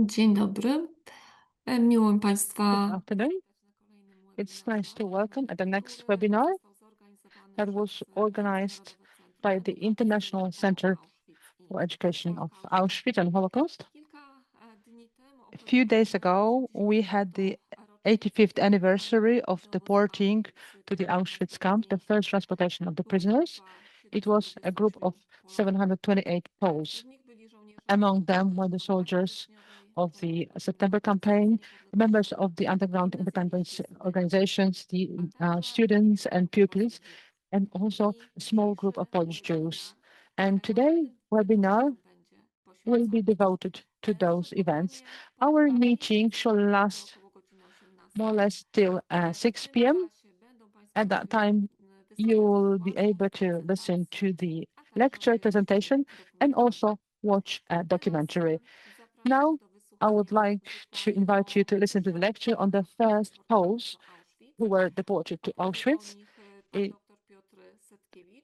Dzień dobry. Miło mi Good Państwa. afternoon. It's nice to welcome at the next webinar that was organized by the International Center for Education of Auschwitz and Holocaust. A few days ago, we had the 85th anniversary of deporting to the Auschwitz camp, the first transportation of the prisoners. It was a group of 728 Poles. Among them were the soldiers of the September campaign, members of the underground independence organizations, the students and pupils, and also a small group of Polish Jews. And today's webinar will be devoted to those events. Our meeting shall last more or less till 6 p.m. At that time, you will be able to listen to the lecture presentation and also watch a documentary. Now, I would like to invite you to listen to the lecture on the first Poles who were deported to Auschwitz. Piotr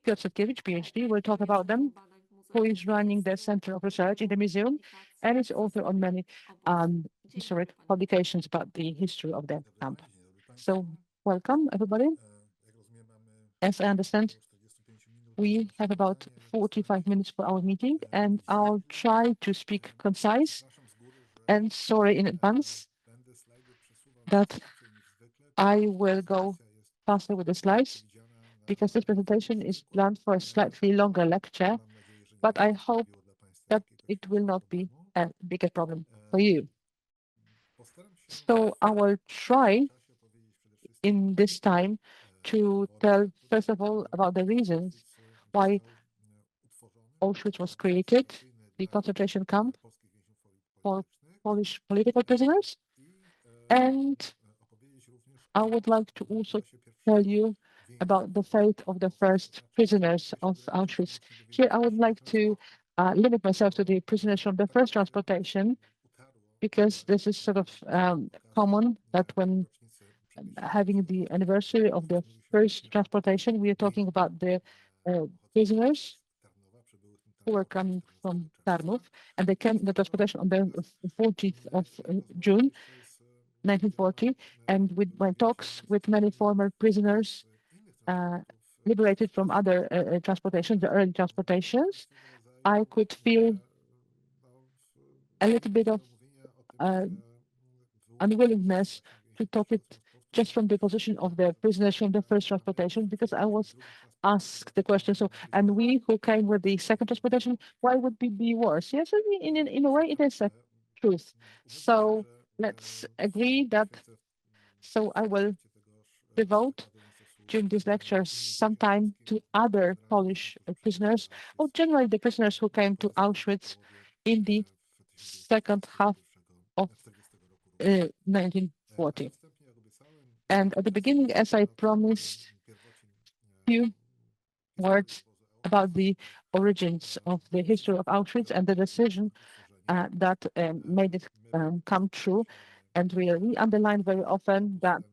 Setkiewicz, PhD, will talk about them, who is running the Center of Research in the museum and is author on many historic publications about the history of the camp. So, welcome, everybody. As I understand, we have about 45 minutes for our meeting, and I'll try to speak concise. And sorry in advance that I will go faster with the slides because this presentation is planned for a slightly longer lecture, but I hope that it will not be a bigger problem for you. So I will try in this time to tell, first of all, about the reasons why Auschwitz was created, the concentration camp for Polish political prisoners. And I would like to also tell you about the fate of the first prisoners of Auschwitz. Here, I would like to limit myself to the prisoners from the first transportation, because this is sort of common that when having the anniversary of the first transportation, we are talking about the prisoners who were coming from Tarnów, and they came the transportation on the 14th of June, 1940, and with my talks with many former prisoners liberated from other transportations, the early transportations, I could feel a little bit of unwillingness to talk it just from the position of the prisoners from the first transportation, because I was asked the question, so, and we who came with the second transportation, why would we be worse? Yes, in a way, it is a truth. So let's agree that, so I will devote during this lecture some time to other Polish prisoners, or generally the prisoners who came to Auschwitz in the second half of 1940. And at the beginning, as I promised, few words about the origins of the history of Auschwitz and the decision that made it come true. And we underline very often that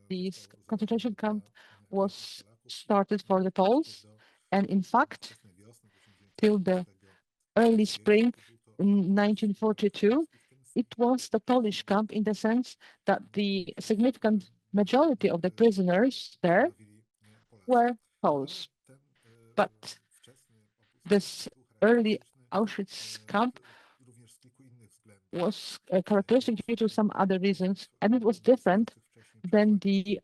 this concentration camp was started for the Poles. And in fact, till the early spring in 1942, it was the Polish camp in the sense that the significant majority of the prisoners there were Poles. But this early Auschwitz camp was characteristic due to some other reasons, and it was different than the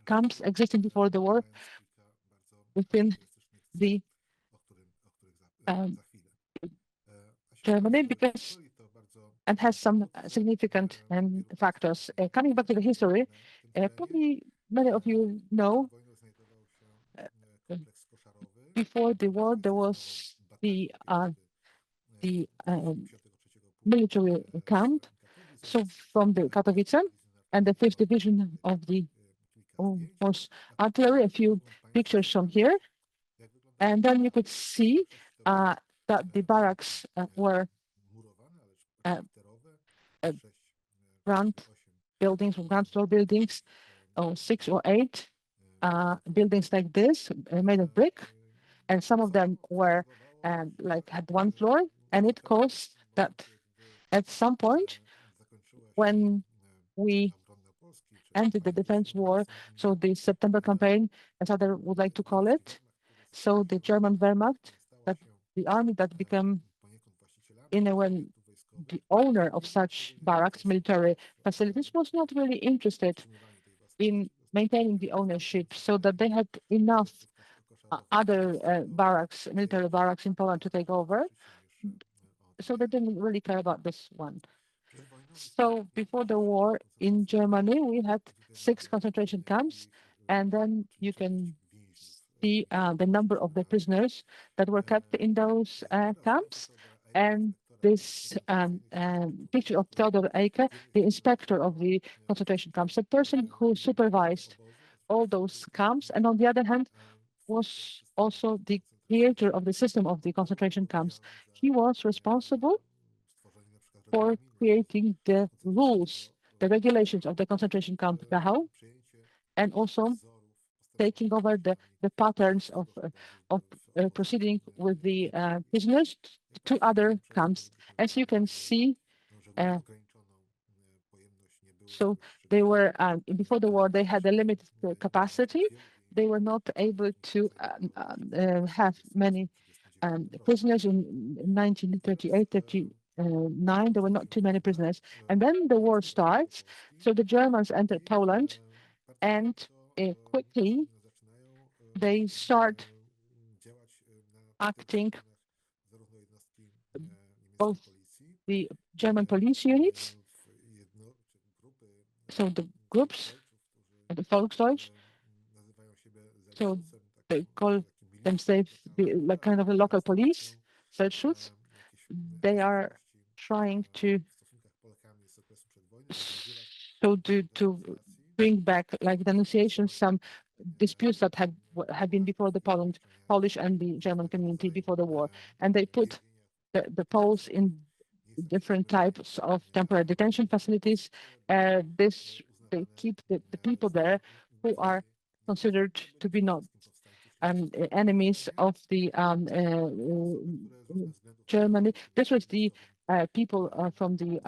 camps existing before the war within the Germany, because and has some significant factors. Coming back to the history, probably many of you know, before the war there was the military camp, so from the Katowice and the 5th Division of the Horse Artillery. A few pictures from here, and then you could see that the barracks were ground buildings, ground floor buildings, or 6 or 8 buildings like this, made of brick, and some of them were like had one floor, and it caused that At some point, when we ended the defense war, so the September campaign, as others would like to call it, so the German Wehrmacht, that the army that became in a way the owner of such barracks, military facilities, was not really interested in maintaining the ownership, so that they had enough other barracks, military barracks in Poland to take over. So they didn't really care about this one. So before the war in Germany, we had 6 concentration camps, and then you can see the number of the prisoners that were kept in those camps. And this picture of Theodor Eicke, the inspector of the concentration camps, the person who supervised all those camps, and on the other hand, was also the creator of the system of the concentration camps. He was responsible for creating the rules, the regulations of the concentration camp Dachau, and also taking over the patterns of proceeding with the prisoners to other camps. As you can see, so they were before the war they had a limited capacity. They were not able to have many prisoners in 1938, 39. There were not too many prisoners, and then the war starts. So the Germans entered Poland, and quickly they start acting both the German police units, so the groups, the Volksdeutsch, so they call themselves like kind of a local police, Selbstschutz. They are trying to bring back like denunciations, some disputes that have been before the Polish and the German community before the war, and they put the Poles in different types of temporary detention facilities. They keep the people there who are considered to be not enemies of the Germany. This was the people from the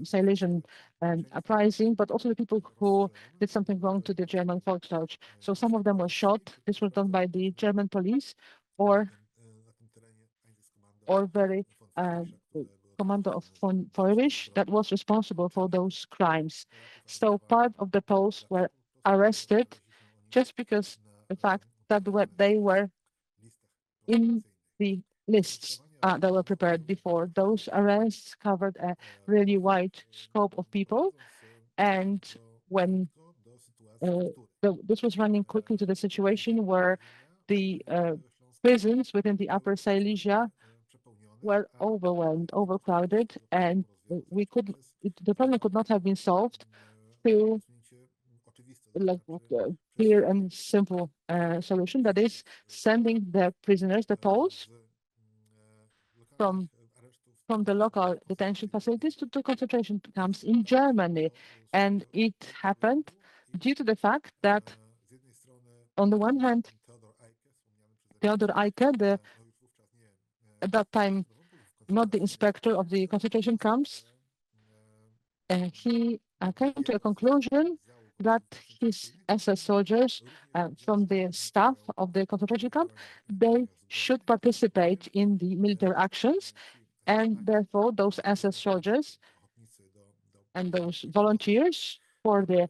Silesian uprising, but also the people who did something wrong to the German Volksdeutsch. So some of them were shot. This was done by the German police, or very commander of von Feuerich that was responsible for those crimes. So part of the Poles were arrested just because the fact that they were in the lists that were prepared before. Those arrests covered a really wide scope of people, and when this was running quickly to the situation where the prisons within the Upper Silesia were overwhelmed, overcrowded, and the problem could not have been solved through like clear and simple solution, that is sending the prisoners, the Poles, from the local detention facilities to concentration camps in Germany. And it happened due to the fact that, on the one hand, Theodor Eicke, at that time not the inspector of the concentration camps, he came to a conclusion that his SS soldiers from the staff of the concentration camp, they should participate in the military actions, and therefore those SS soldiers and those volunteers for the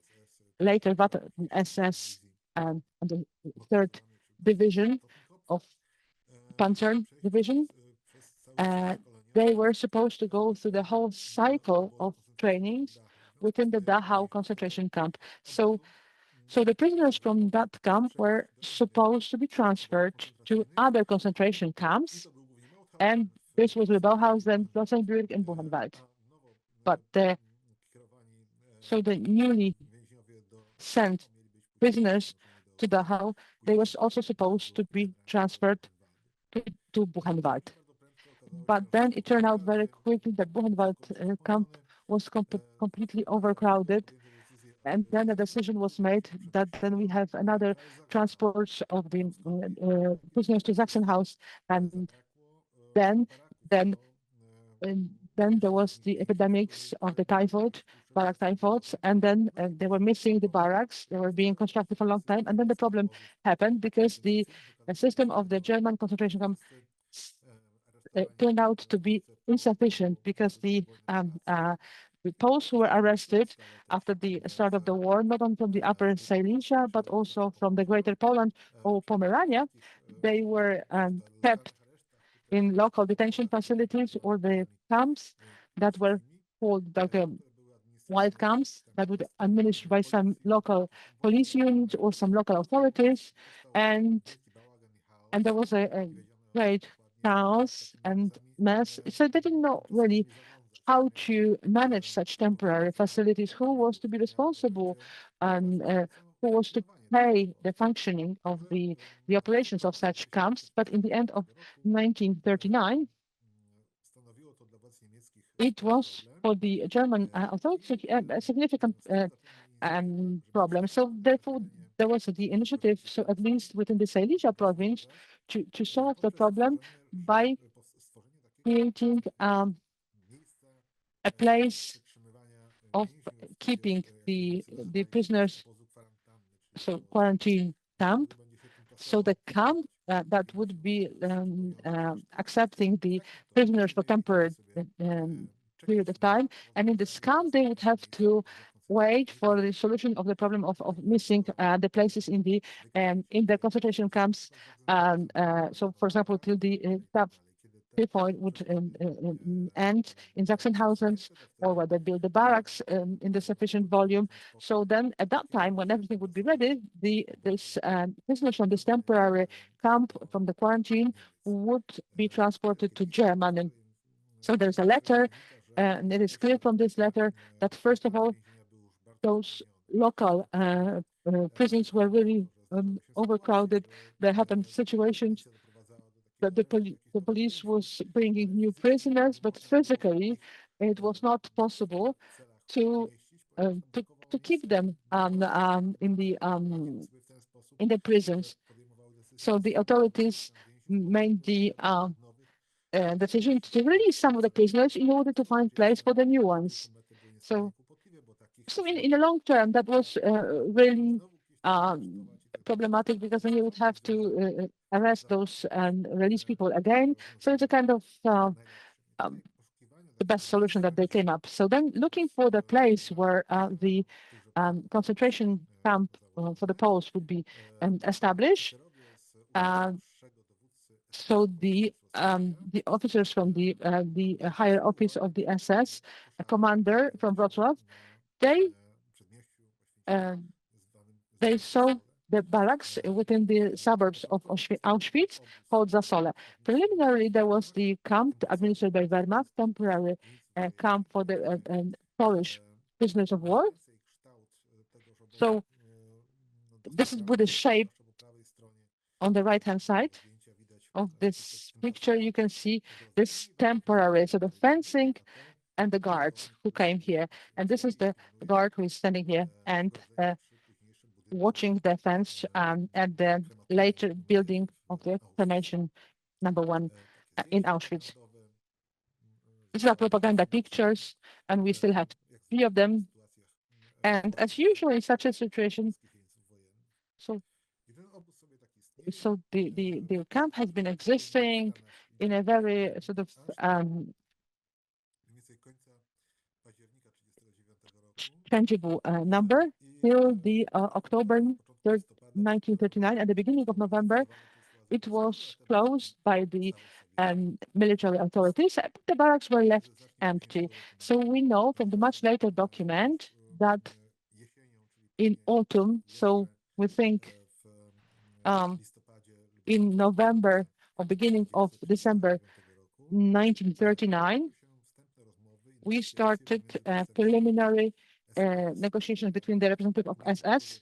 later SS and the 3rd division of Panzer division, they were supposed to go through the whole cycle of trainings within the Dachau concentration camp. So the prisoners from that camp were supposed to be transferred to other concentration camps, and this was Rebauhausen, Flossenbürg, and Buchenwald. But so the newly sent prisoners to Dachau, they were also supposed to be transferred to Buchenwald. But then it turned out very quickly that Buchenwald camp was completely overcrowded, and then a decision was made that then we have another transport of the prisoners to Sachsenhaus, and then Then there was the epidemics of the typhoid, barrack typhoids, and then they were missing the barracks. They were being constructed for a long time, and then the problem happened because the system of the German concentration camp turned out to be insufficient because the Poles who were arrested after the start of the war, not only from the Upper Silesia, but also from the Greater Poland or Pomerania, they were kept in local detention facilities or the camps that were called like wild camps that would be administered by some local police units or some local authorities. And there was a great chaos and mess. So they didn't know really how to manage such temporary facilities, who was to be responsible, and who was to pay the functioning of the operations of such camps. But in the end of 1939, it was for the German authorities a significant problem. So therefore, there was the initiative, so at least within the Silesia province, to solve the problem by creating a place of keeping the prisoners, so quarantine camp. So the camp that would be accepting the prisoners for temporary period of time. And in this camp, they would have to wait for the solution of the problem of missing the places in the concentration camps. So, for example, till the typhoid would end in Sachsenhausen, or where they build the barracks in the sufficient volume. So then at that time, when everything would be ready, this prisoners from this temporary camp from the quarantine would be transported to Germany. So there's a letter, and it is clear from this letter that first of all, those local prisons were really overcrowded. There happened situations that the police was bringing new prisoners, but physically it was not possible to keep them in the prisons. So the authorities made the decision to release some of the prisoners in order to find place for the new ones. So in the long term, that was really problematic, because then you would have to arrest those and release people again. So it's a kind of the best solution that they came up. So then looking for the place where the concentration camp for the Poles would be established. So the officers from the higher office of the SS, a commander from Wrocław, they saw the barracks within the suburbs of Auschwitz called Zasole. Preliminarily, there was the camp administered by Wehrmacht, temporary camp for the Polish prisoners of war. So this is with the shape on the right-hand side of this picture. You can see this temporary, so the fencing and the guards who came here. And this is the guard who is standing here and watching the fence and the later building of the cremation #1 in Auschwitz. These are propaganda pictures, and we still have 3 of them. And as usual in such a situation, so the camp has been existing in a very sort of tangible number till the October 3rd, 1939. At the beginning of November, it was closed by the military authorities. The barracks were left empty. So we know from the much later document that in autumn, so we think in November or beginning of December 1939, we started preliminary negotiations between the representative of SS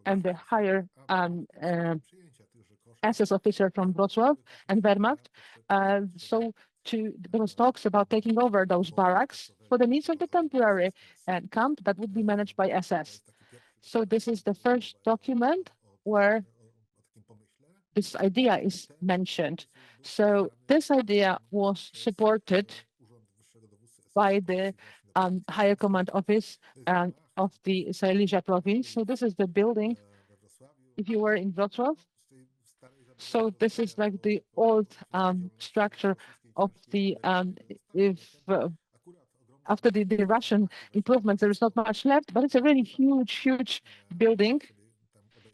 and the higher SS officer from Wrocław and Wehrmacht. So there was talks about taking over those barracks for the needs of the temporary camp that would be managed by SS. So this is the first document where this idea is mentioned. So this idea was supported by the Higher Command Office of the Silesia province. So this is the building, if you were in Wrocław. So this is like the old structure of the, if after the Russian improvements, there is not much left, but it's a really huge, huge building.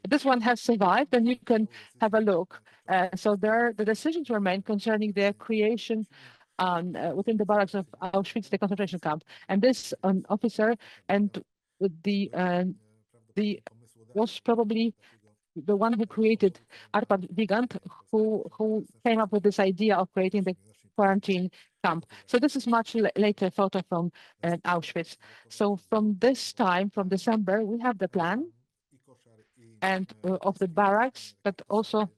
This one has survived, and you can have a look. So there, the decisions were made concerning their creation within the barracks of Auschwitz, the concentration camp. And this officer and the was probably the one who created Arpad Vigant, who came up with this idea of creating the quarantine camp. So this is much later photo from Auschwitz. So from this time, from December, we have the plan and of the barracks, but also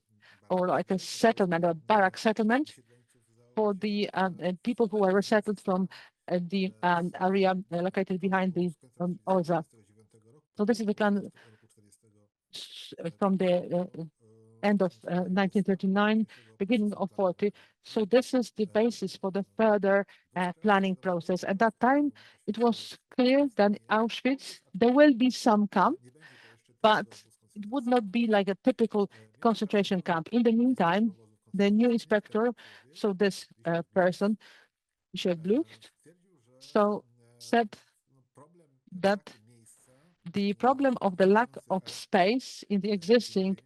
or like a settlement, a barrack settlement for the people who were resettled from the area located behind the Oza. So this is the plan from the end of 1939, beginning of 40. So this is the basis for the further planning process. At that time, it was clear that Auschwitz, there will be some camp, but it would not be like a typical concentration camp. In the meantime, the new inspector, so this person, Chef Blucht, so said that the problem of the lack of space in the existing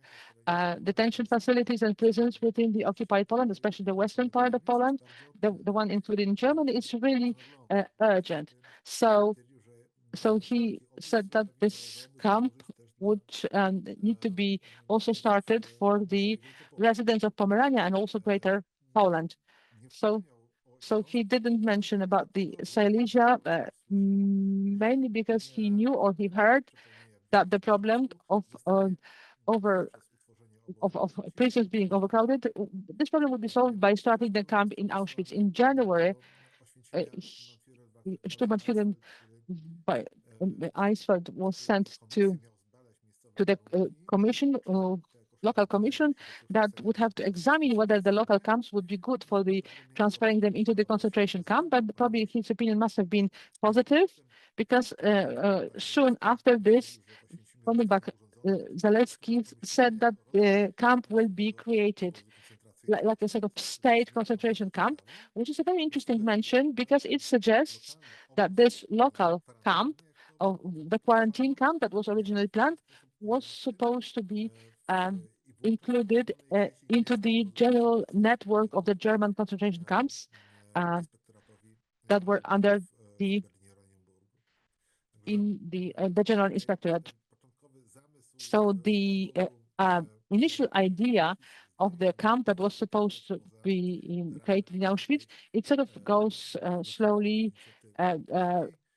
detention facilities and prisons within the occupied Poland, especially the western part of Poland, the one included in Germany, is really urgent. So he said that this camp would need to be also started for the residents of Pomerania and also Greater Poland. So he didn't mention about the Silesia, mainly because he knew or he heard that the problem of prisons being overcrowded, this problem would be solved by starting the camp in Auschwitz. In January, Sturmbannführer by Eisfeld was sent to the commission, local commission, that would have to examine whether the local camps would be good for the transferring them into the concentration camp. But probably his opinion must have been positive, because soon after this, Zalewski said that the camp will be created like a sort of state concentration camp, which is a very interesting mention, because it suggests that this local camp, of the quarantine camp that was originally planned, was supposed to be included into the general network of the German concentration camps that were under the General Inspectorate. So the initial idea of the camp that was supposed to be created in Auschwitz, it sort of goes slowly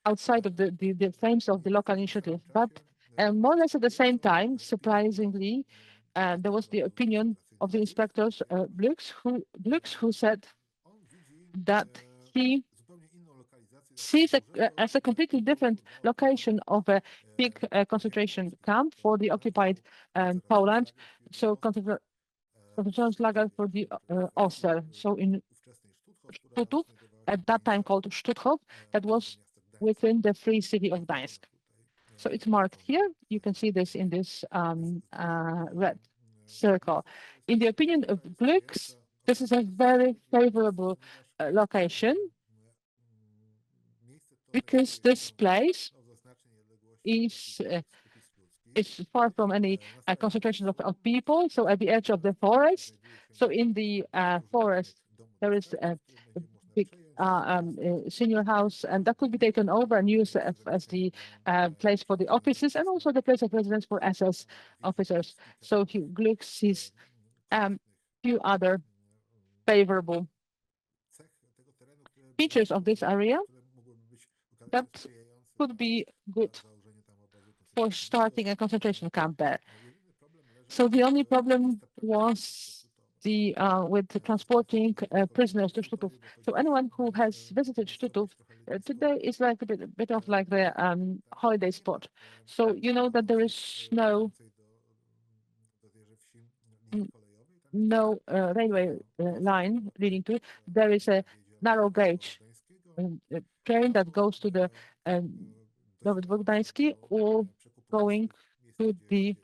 outside of the frames of the local initiative. But more or less at the same time, surprisingly, there was the opinion of the inspectors, Glücks, who said that he sees as a completely different location of a big concentration camp for the occupied Poland. So Konzentrationslager for the Oster. So in Stutów, at that time called Stutthof, that was within the free city of Gdańsk. So it's marked here. You can see this in this red circle. In the opinion of Glücks, this is a very favorable location, because this place is far from any concentration of people, so at the edge of the forest. So in the forest, there is a big senior house, and that could be taken over and used as the place for the offices, and also the place of residence for SS officers. So Glücks sees few other favorable features of this area that could be good for starting a concentration camp there. So the only problem was with transporting prisoners to Stutthof. So anyone who has visited Stutthof today is like a bit of like the holiday spot. So you know that there is no no railway line leading to it. There is a narrow gauge train that goes to the Gdański or going to the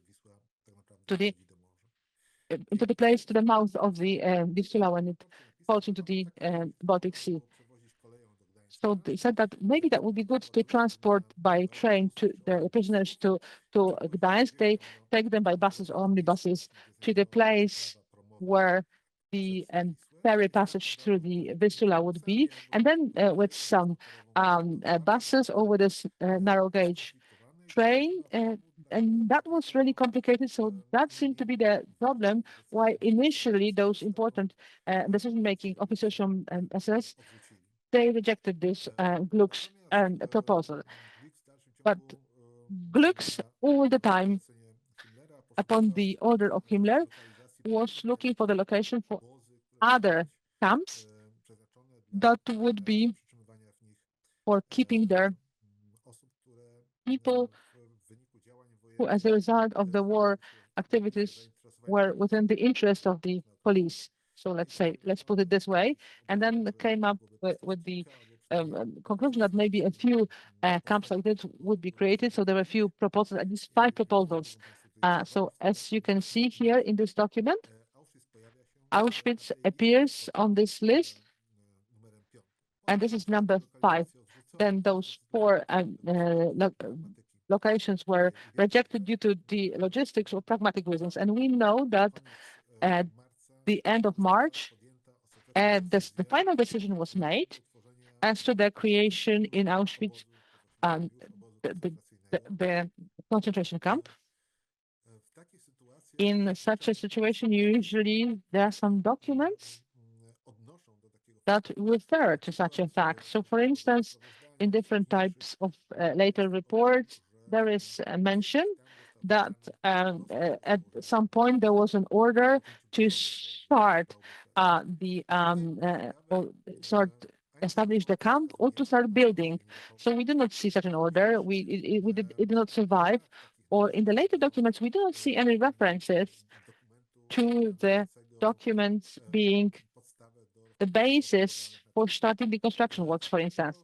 into the place to the mouth of the Vistula when it falls into the Baltic Sea. So they said that maybe that would be good to transport by train to the prisoners to Gdańsk. They take them by buses or omnibuses to the place where the ferry passage through the Vistula would be, and then with some buses over this narrow gauge train, and that was really complicated. So that seemed to be the problem why initially those important decision-making officers from SS, they rejected this Gluck's proposal. But Gluck's all the time, upon the order of Himmler, was looking for the location for other camps that would be for keeping their people who, as a result of the war activities, were within the interest of the police. So let's put it this way, and then came up with the conclusion that maybe a few camps like this would be created. So there were a few proposals, at least 5 proposals. So as you can see here in this document, Auschwitz appears on this list, and this is number 5. Then those 4 locations were rejected due to the logistics or pragmatic reasons. And we know that at the end of March, the final decision was made as to the creation in Auschwitz, the concentration camp. In such a situation, usually there are some documents that refer to such a fact. So, for instance, in different types of later reports, there is a mention that at some point there was an order to start establish the camp or to start building. So we do not see such an order. It did not survive. Or in the later documents, we do not see any references to the documents being the basis for starting the construction works, for instance.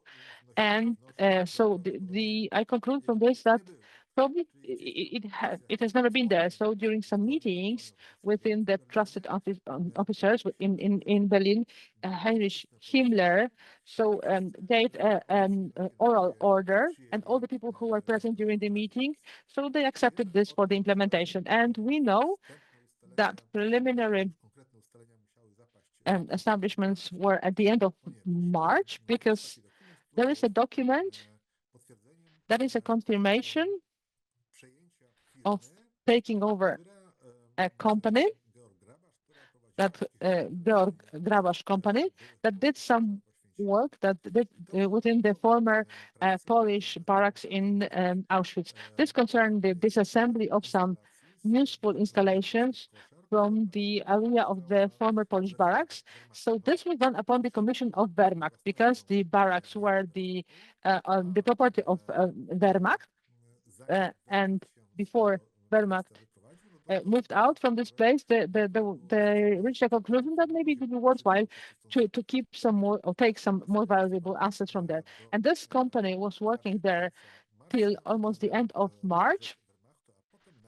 And so I conclude from this that probably it has never been there. So during some meetings within the trusted officers in Berlin, Heinrich Himmler gave an oral order, and all the people who were present during the meeting, so they accepted this for the implementation. And we know that preliminary establishments were at the end of March, because there is a document that is a confirmation of taking over a company, that Georg Grabasz company, that did some work that did within the former Polish barracks in Auschwitz. This concerned the disassembly of some useful installations from the area of the former Polish barracks. So this was done upon the commission of Wehrmacht, because the barracks were the property of Wehrmacht, and before Wehrmacht moved out from this place, they reached a conclusion that maybe it would be worthwhile to keep some more or take some more valuable assets from there. And this company was working there till almost the end of March,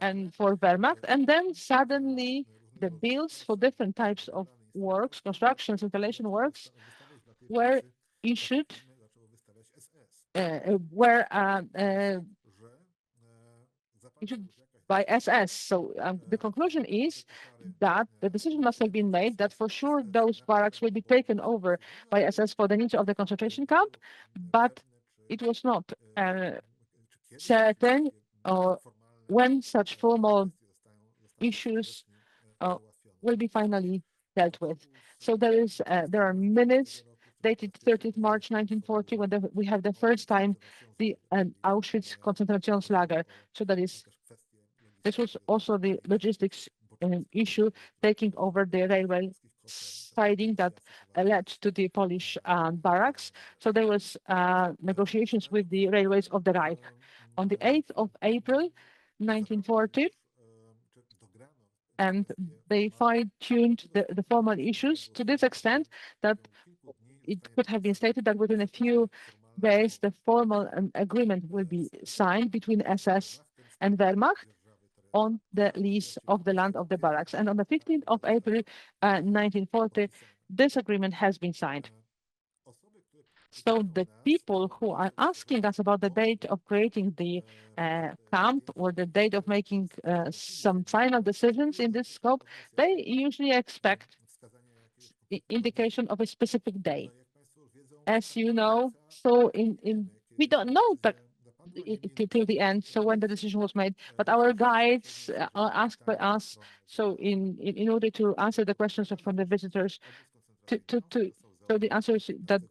and for Wehrmacht, and then suddenly the bills for different types of works, constructions, installation works, were issued, issued by SS. So the conclusion is that the decision must have been made that for sure those barracks will be taken over by SS for the needs of the concentration camp, but it was not certain when such formal issues will be finally dealt with. So there are minutes dated 30th March 1940 when we have the first time the Auschwitz Konzentrationslager. So this was also the logistics issue, taking over the railway siding that led to the Polish barracks. So there was negotiations with the railways of the Reich. On the 8th of April 1940, and they fine-tuned the formal issues to this extent that it could have been stated that within a few days the formal agreement will be signed between SS and Wehrmacht on the lease of the land of the barracks. And on the 15th of April 1940, this agreement has been signed. So the people who are asking us about the date of creating the camp or the date of making some final decisions in this scope, they usually expect the indication of a specific day. As you know, so we don't know that till the end, so when the decision was made, but our guides are asked by us, so in order to answer the questions from the visitors, so the answer is that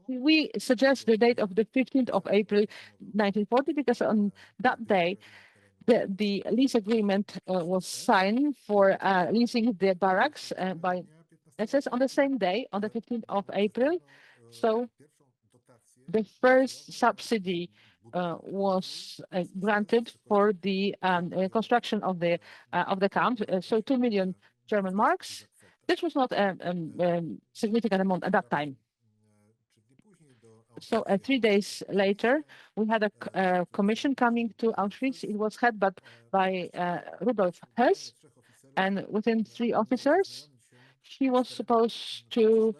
we suggest the date of the 15th of April 1940, because on that day the lease agreement was signed for leasing the barracks by SS on the same day, on the 15th of April. So the first subsidy was granted for the construction of the camp. So 2 million German marks. This was not a significant amount at that time. So 3 days later, we had a commission coming to Auschwitz. It was headed by Rudolf Hess, and within 3 officers, he was supposed to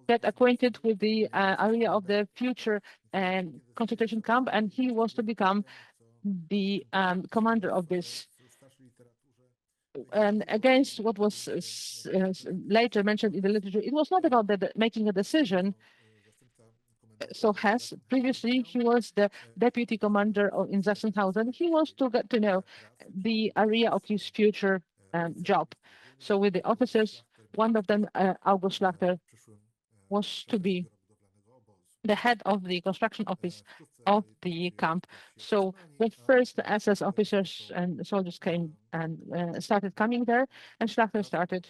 get acquainted with the area of the future concentration camp, and he was to become the commander of this. And against what was later mentioned in the literature, it was not about making a decision. So Hess, previously he was the deputy commander in Sachsenhausen. He was to get to know the area of his future job. So with the officers, one of them, August Schlachter, was to be the head of the construction office of the camp. So the first SS officers and soldiers came and started coming there, and Schlachter started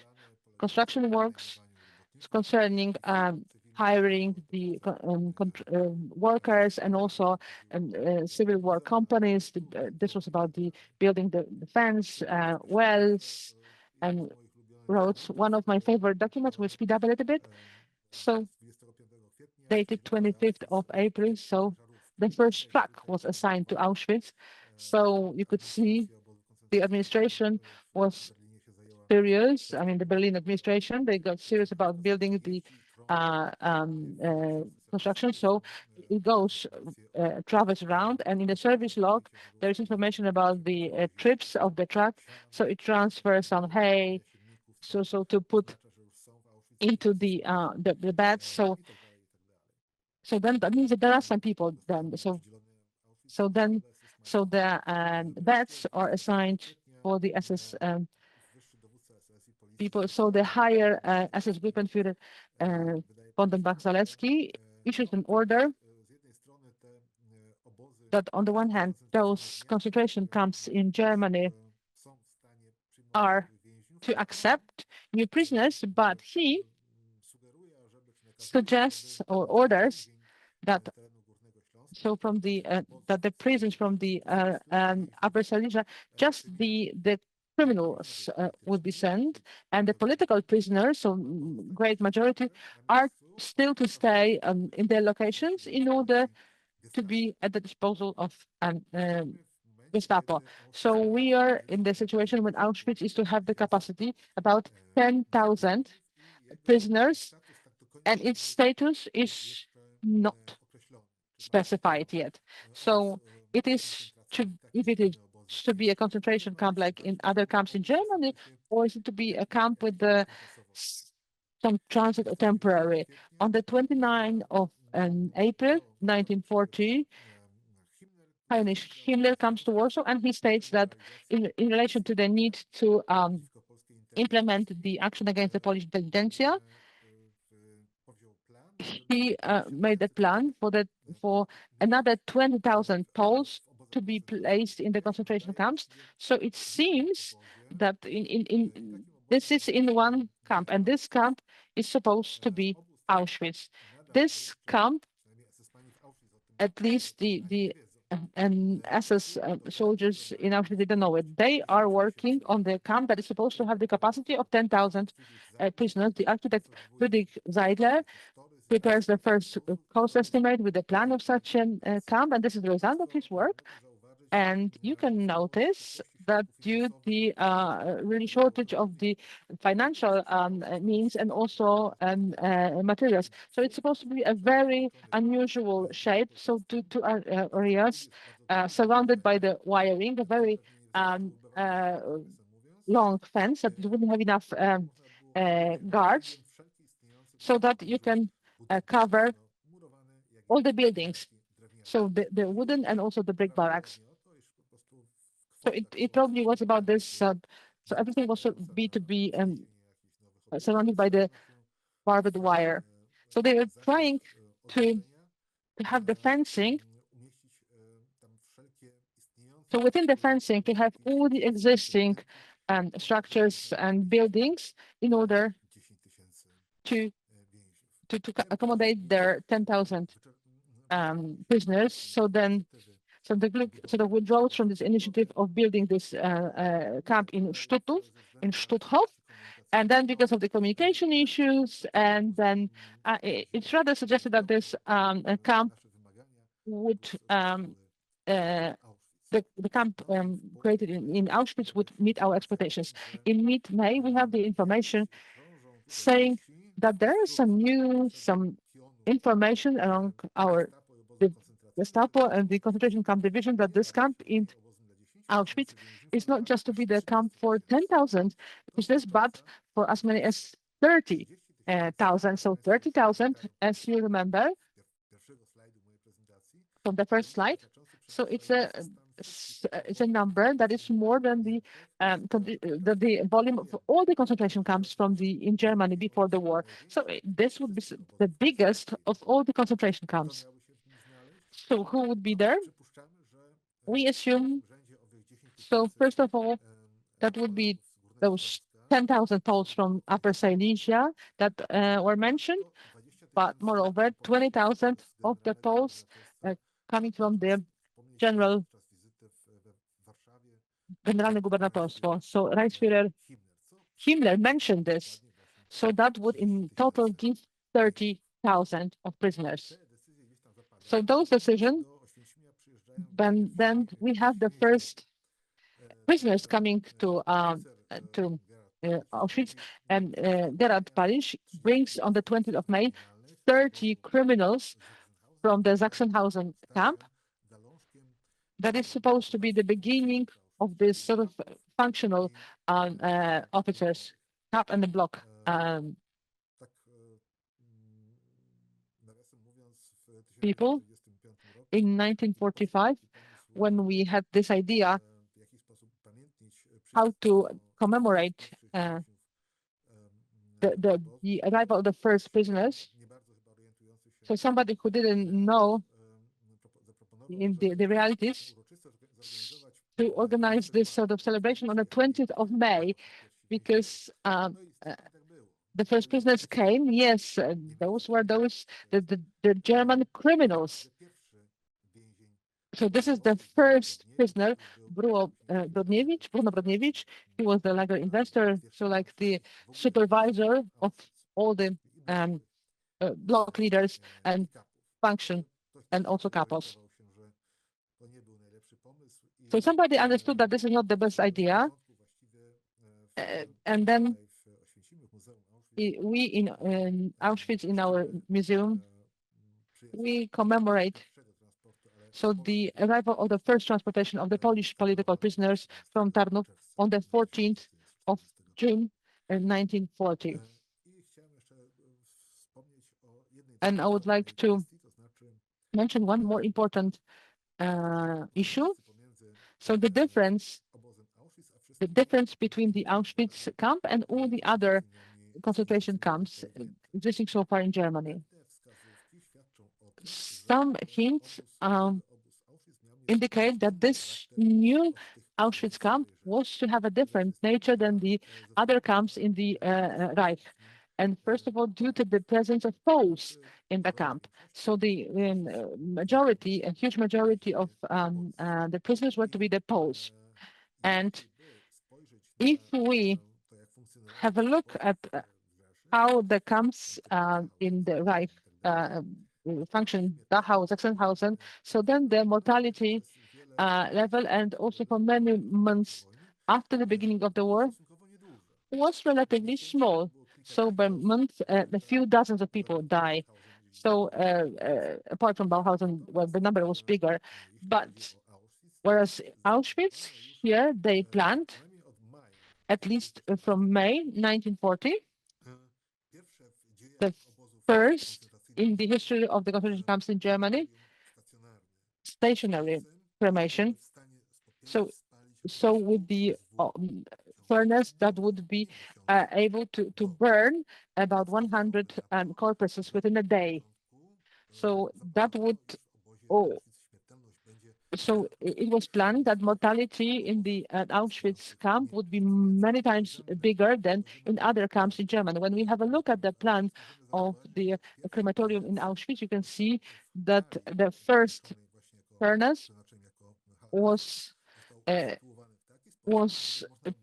construction works concerning hiring the workers and also civil war companies. This was about the building the fence, wells, and roads. One of my favorite documents, we'll speed up a little bit. So dated 25th of April, so the first truck was assigned to Auschwitz. So you could see the administration was serious. I mean, the Berlin administration, they got serious about building the construction. So it goes, travels around, and in the service log, there is information about the trips of the truck. So it transfers some hay, so to put into the beds. So then that means that there are some people then. So the beds are assigned for the SS people. So the higher SS Gruppenführer von den Zaleski issued an order that on the one hand, those concentration camps in Germany are to accept new prisoners, but he suggests or orders that from the that the prisons from the Upper Silesia, just the criminals would be sent, and the political prisoners, so great majority, are still to stay in their locations in order to be at the disposal of Gestapo. So we are in the situation when Auschwitz is to have the capacity about 10,000 prisoners, and its status is not specified yet. So it is if it is to be a concentration camp like in other camps in Germany, or is it to be a camp with some transit or temporary? On the 29th of April 1940, Heinrich Himmler comes to Warsaw, and he states that in relation to the need to implement the action against the Polish intelligentsia, he made a plan for another 20,000 Poles to be placed in the concentration camps. So it seems that this is in one camp, and this camp is supposed to be Auschwitz. This camp, at least the and SS soldiers in Auschwitz didn't know it. They are working on the camp that is supposed to have the capacity of 10,000 prisoners. The architect Friedrich Seidler prepares the first cost estimate with the plan of such a camp, and this is the result of his work. And you can notice that due to the really shortage of the financial means and also materials. So it's supposed to be a very unusual shape. So two areas surrounded by the wiring, a very long fence that wouldn't have enough guards so that you can cover all the buildings. So the wooden and also the brick barracks. So it probably was about this. So everything was to be surrounded by the barbed wire. So they were trying to have the fencing. So within the fencing, to have all the existing structures and buildings in order to accommodate their 10,000 prisoners. So the withdrawals from this initiative of building this camp in Stutthof, and then because of the communication issues, and then it's rather suggested that this camp would the camp created in Auschwitz would meet our expectations. In mid-May, we have the information saying that there is some information among the Gestapo and the concentration camp division that this camp in Auschwitz is not just to be the camp for 10,000 prisoners, but for as many as 30,000. So 30,000, as you remember from the first slide. So it's a number that is more than the volume of all the concentration camps in Germany before the war. So this would be the biggest of all the concentration camps. So who would be there? We assume, so first of all, that would be those 10,000 Poles from Upper Silesia that were mentioned, but moreover, 20,000 of the Poles coming from the Generalne Gubernatorstwo. So Reichsführer Himmler mentioned this. So that would in total give 30,000 of prisoners. So those decisions, then we have the first prisoners coming to Auschwitz, and Gerard Parish brings on the 20th of May 30 criminals from the Sachsenhausen camp. That is supposed to be the beginning of this sort of functional officers, cap and the block. People in 1945, when we had this idea how to commemorate the arrival of the first prisoners. So somebody who didn't know in the realities to organize this sort of celebration on the 20th of May, because the first prisoners came. Yes, those were the German criminals. So this is the first prisoner, Bruno Brodniewicz. He was the lager investor, so like the supervisor of all the block leaders and function, and also capos. So somebody understood that this is not the best idea, and then we in Auschwitz, in our museum, we commemorate the arrival of the first transportation of the Polish political prisoners from Tarnów on the 14th of June 1940. And I would like to mention one more important issue. So the difference between the Auschwitz camp and all the other concentration camps existing so far in Germany. Some hints indicate that this new Auschwitz camp was to have a different nature than the other camps in the Reich. And first of all, due to the presence of Poles in the camp. So the majority, a huge majority of the prisoners were to be the Poles. And if we have a look at how the camps in the Reich function, Dachau, Sachsenhausen, so then the mortality level, and also for many months after the beginning of the war, was relatively small. So per month, a few dozens of people die. So apart from Bauhausen, well, the number was bigger. But whereas Auschwitz, here they planned, at least from May 1940, the first in the history of the concentration camps in Germany, stationary cremation. So with the furnace that would be able to burn about 100 corpses within a day. So that would, so it was planned that mortality in the Auschwitz camp would be many times bigger than in other camps in Germany. When we have a look at the plan of the crematorium in Auschwitz, you can see that the first furnace was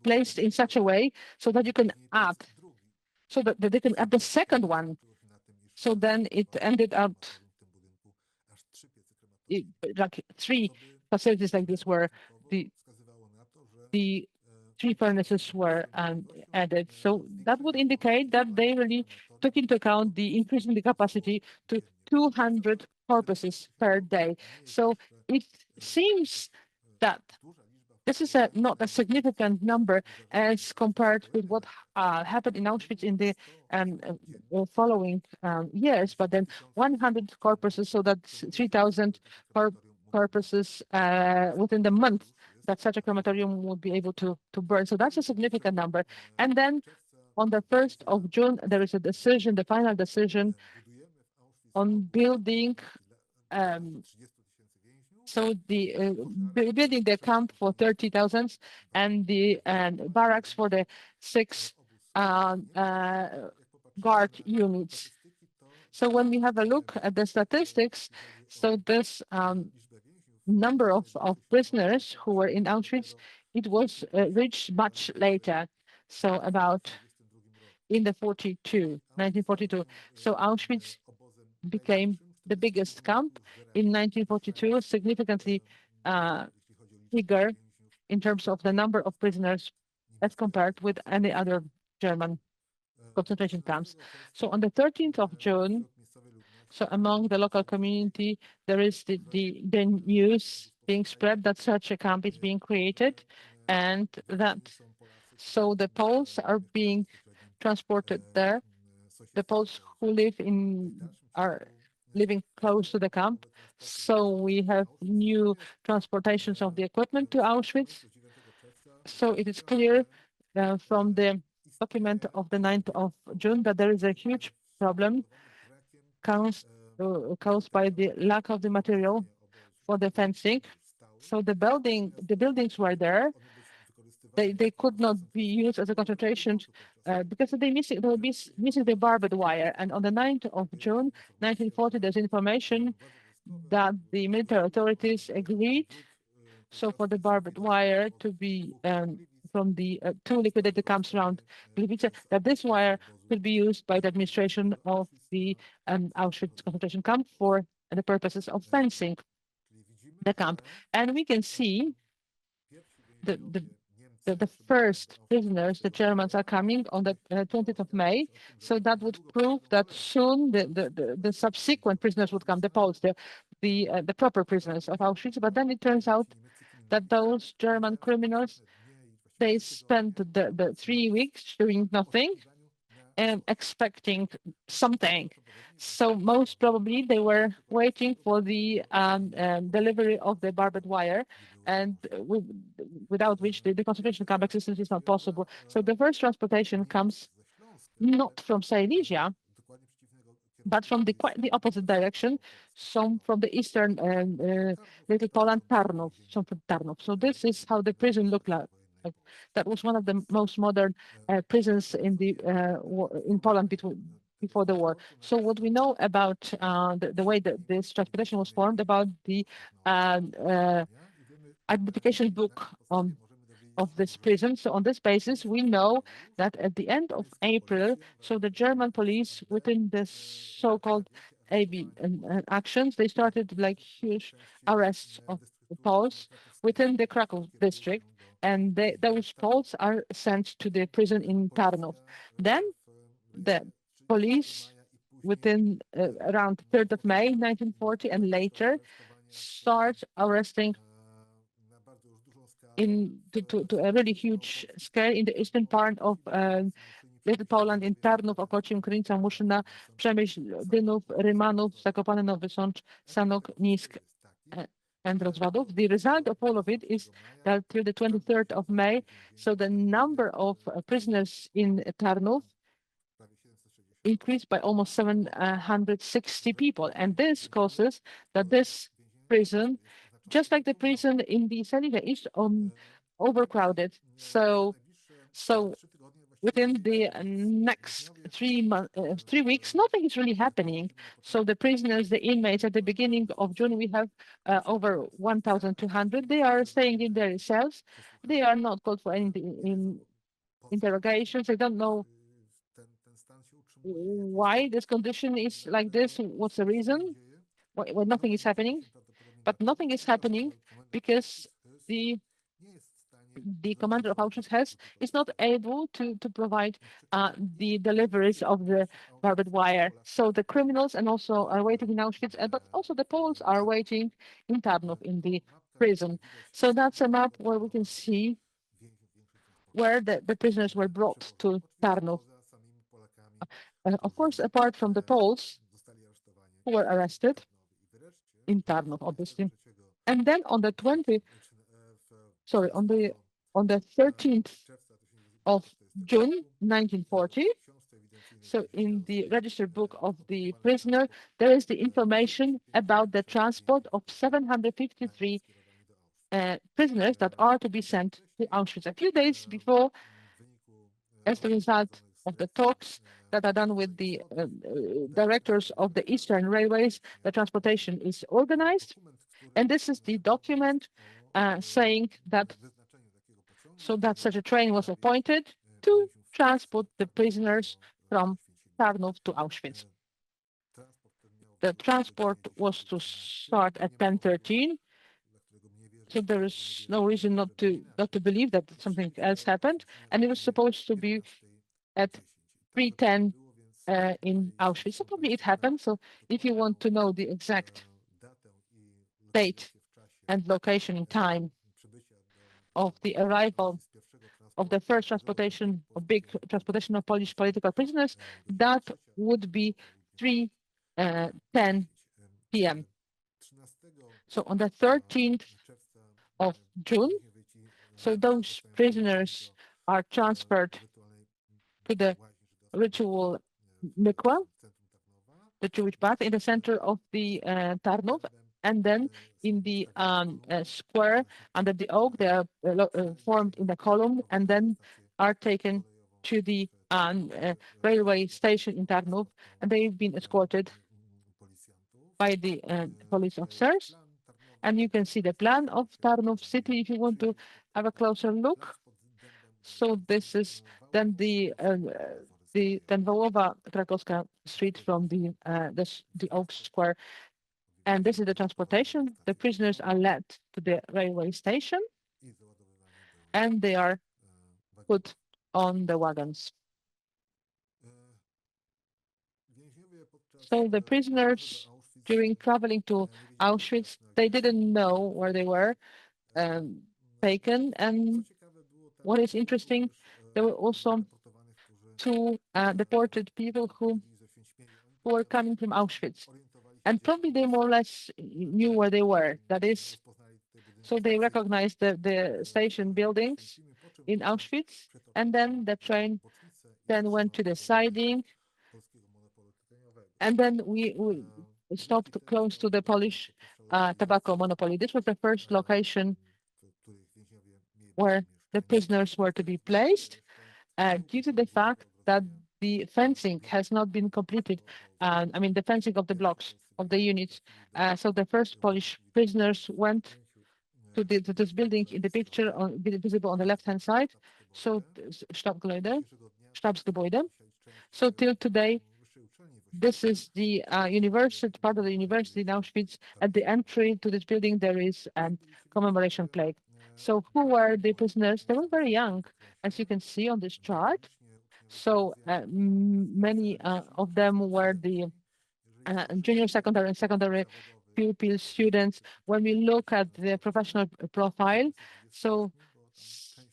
placed in such a way so that you can add, so that they can add the second one. So then it ended up like 3 facilities like this, where the 3 furnaces were added. So that would indicate that they really took into account the increasing the capacity to 200 corpses per day. So it seems that this is not a significant number as compared with what happened in Auschwitz in the following years, but then 100 corpses, so that's 3,000 corpses within the month that such a crematorium would be able to burn. So that's a significant number. And then on the 1st of June, there is a decision, the final decision on building so the building the camp for 30,000 and the barracks for the 6 guard units. So when we have a look at the statistics, so this number of prisoners who were in Auschwitz, it was reached much later. So about in the 1942. So Auschwitz became the biggest camp in 1942, significantly bigger in terms of the number of prisoners as compared with any other German concentration camps. So on the 13th of June, so among the local community, there is the news being spread that such a camp is being created, and that so the Poles are being transported there. The Poles who live are living close to the camp. So we have new transportations of the equipment to Auschwitz. So it is clear from the document of the 9th of June that there is a huge problem caused by the lack of the material for the fencing. So the buildings were there. They could not be used as a concentration because they will be missing the barbed wire. And on the 9th of June, 1940, there's information that the military authorities agreed. So for the barbed wire to be from the 2 liquidated camps around Gliwice, that this wire could be used by the administration of the Auschwitz concentration camp for the purposes of fencing the camp. And we can see the first prisoners, the Germans, are coming on the 20th of May. So that would prove that soon the subsequent prisoners would come, the Poles, the proper prisoners of Auschwitz. But then it turns out that those German criminals, they spent the 3 weeks doing nothing and expecting something. So most probably they were waiting for the delivery of the barbed wire, and without which the concentration camp existence is not possible. So the first transportation comes not from Silesia, but from quite the opposite direction, some from the eastern little Poland, Tarnów, some from Tarnów. So this is how the prison looked like. That was one of the most modern prisons in in Poland before the war. So what we know about the way that this transportation was formed, about the identification book of this prison. So on this basis, we know that at the end of April, so the German police, within the so-called AB actions, they started like huge arrests of Poles within the Kraków district, and those Poles are sent to the prison in Tarnów. Then the police, within around 3rd of May 1940 and later, start arresting to a really huge scale in the eastern part of Little Poland, in Tarnów, Okocim, Krynica, Muszyna, Przemyśl, Dynów, Rymanów, Zakopane, Nowy Sącz, Sanok, Nisk, and Rozwadów. The result of all of it is that till the 23rd of May, so the number of prisoners in Tarnów increased by almost 760 people. And this causes that this prison, just like the prison in the Selive, is overcrowded. So within the next 3 weeks, nothing is really happening. So the prisoners, the inmates, at the beginning of June, we have over 1,200. They are staying in their cells. They are not called for any interrogations. They don't know why this condition is like this. What's the reason? Why nothing is happening? But nothing is happening because the commander of Auschwitz is not able to provide the deliveries of the barbed wire. So the criminals and also are waiting in Auschwitz, but also the Poles are waiting in Tarnów in the prison. So that's a map where we can see where the prisoners were brought to Tarnów. Of course, apart from the Poles who were arrested in Tarnów, obviously. And then on the 13th of June 1940, so in the registered book of the prisoner, there is the information about the transport of 753 prisoners that are to be sent to Auschwitz. A few days before, as the result of the talks that are done with the directors of the Eastern Railways, the transportation is organized. And this is the document saying that such a train was appointed to transport the prisoners from Tarnów to Auschwitz. The transport was to start at 10:13. So there is no reason not to believe that something else happened. And it was supposed to be at 3:10 in Auschwitz. So probably it happened. So if you want to know the exact date and location in time of the arrival of the first transportation, a big transportation of Polish political prisoners, that would be 3:10 p.m. So on the 13th of June, so those prisoners are transferred to the ritual mikvah, the Jewish bath, in the center of the Tarnów, and then in the square under the oak, they are formed in the column, and then are taken to the railway station in Tarnów, and they've been escorted by the police officers. And you can see the plan of Tarnów city if you want to have a closer look. So this is then the Wołowa Krakowska street from the Oak Square. And this is the transportation. The prisoners are led to the railway station and they are put on the wagons. So the prisoners, during traveling to Auschwitz, they didn't know where they were taken. And what is interesting, there were also two deported people who were coming from Auschwitz. And probably they more or less knew where they were. That is, so they recognized the station buildings in Auschwitz. And then the train then went to the siding. And then we stopped close to the Polish tobacco monopoly. This was the first location where the prisoners were to be placed, due to the fact that the fencing has not been completed. I mean, the fencing of the blocks of the units. So the first Polish prisoners went to this building in the picture visible on the left-hand side. So Stabsgebäude. So till today, this is the university, part of the university in Auschwitz. At the entry to this building, there is a commemoration plaque. So who were the prisoners? They were very young, as you can see on this chart. So many of them were the junior secondary and secondary pupil students. When we look at the professional profile, so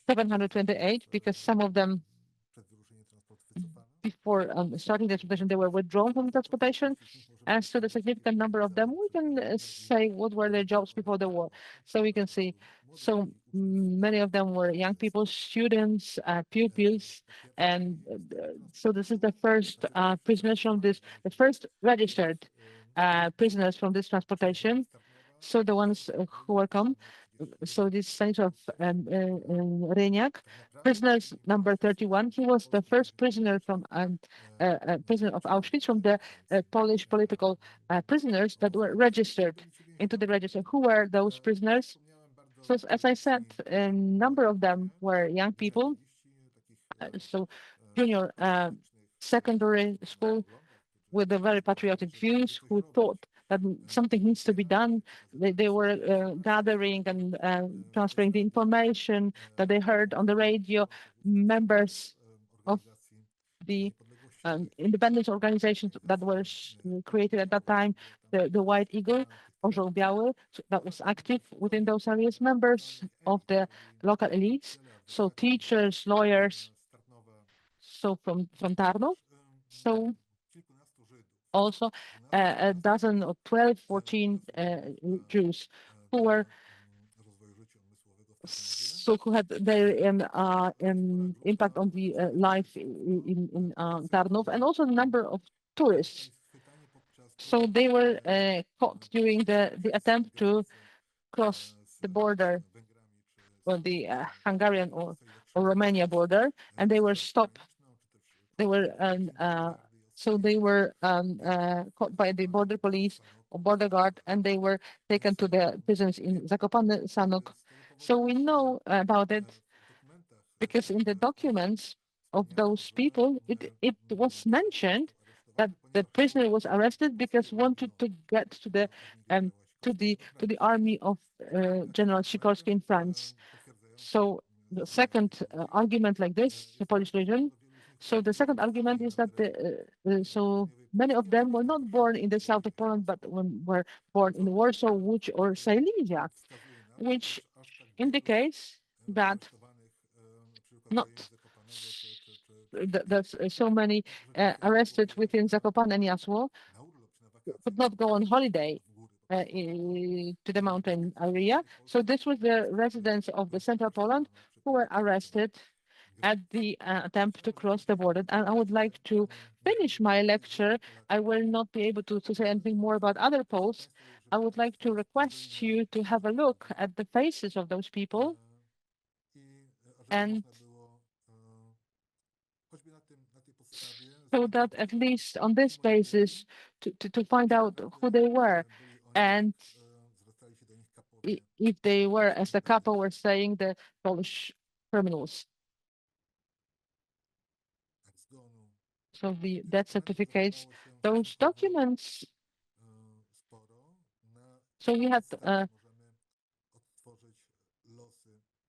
728, because some of them before starting the transportation, they were withdrawn from the transportation. As to the significant number of them, we can say what were their jobs before the war. So we can see, so many of them were young people, students, pupils, and so this is the first prisoners from this, the first registered prisoners from this transportation. So the ones who were come, so this sense of Reniak, prisoners number 31, he was the first prisoner from prisoner of Auschwitz from the Polish political prisoners that were registered into the register. Who were those prisoners? So as I said, a number of them were young people, so junior secondary school with the very patriotic views, who thought that something needs to be done. They were gathering and transferring the information that they heard on the radio. Members of the independence organizations that were created at that time, the White Eagle, Orzeł Biały, that was active within those areas, members of the local elites, so teachers, lawyers, so from Tarnów. So also a dozen or 12, 14 Jews who were who had their impact on the life in Tarnów, and also a number of tourists. So they were caught during the attempt to cross the border, or the Hungarian or Romania border, and they were stopped. They were caught by the border police or border guard, and they were taken to the prisons in Zakopane, Sanok. So we know about it because in the documents of those people, it was mentioned that the prisoner was arrested because wanted to get to the army of General Sikorski in France. So the second argument like this, the Polish region. So the second argument is that so many of them were not born in the south of Poland, but were born in Warsaw, Łódź, or Silesia, which indicates that not that so many arrested within Zakopane and Jasło could not go on holiday to the mountain area. So this was the residents of the central Poland who were arrested at the attempt to cross the border. And I would like to finish my lecture. I will not be able to say anything more about other Poles. I would like to request you to have a look at the faces of those people, and so that at least on this basis to find out who they were, and if they were, as the couple were saying, the Polish criminals. So the death certificates, those documents. So we have,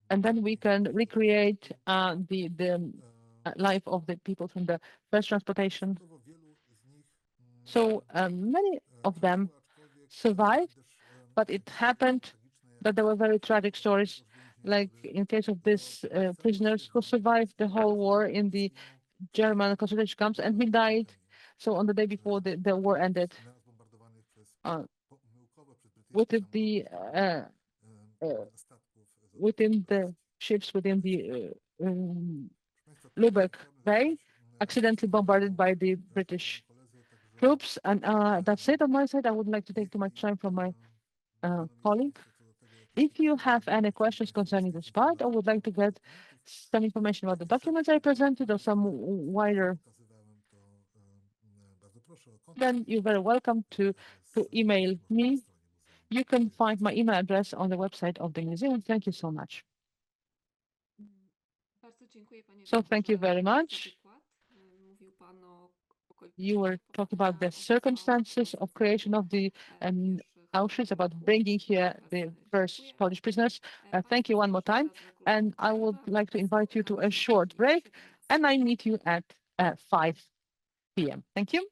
and then we can recreate the life of the people from the first transportation. So many of them survived, but it happened that there were very tragic stories, like in case of these prisoners who survived the whole war in the German concentration camps, and he died. So on the day before the war ended, within the ships within the Lubeck Bay, accidentally bombarded by the British troops. And that's it on my side. I would like to take too much time from my colleague. If you have any questions concerning this part or would like to get some information about the documents I presented or some wider, then you're very welcome to email me. You can find my email address on the website of the museum. Thank you so much. So thank you very much. You were talking about the circumstances of creation of the Auschwitz, about bringing here the first Polish prisoners. Thank you one more time. And I would like to invite you to a short break, and I meet you at 5 p.m. Thank you.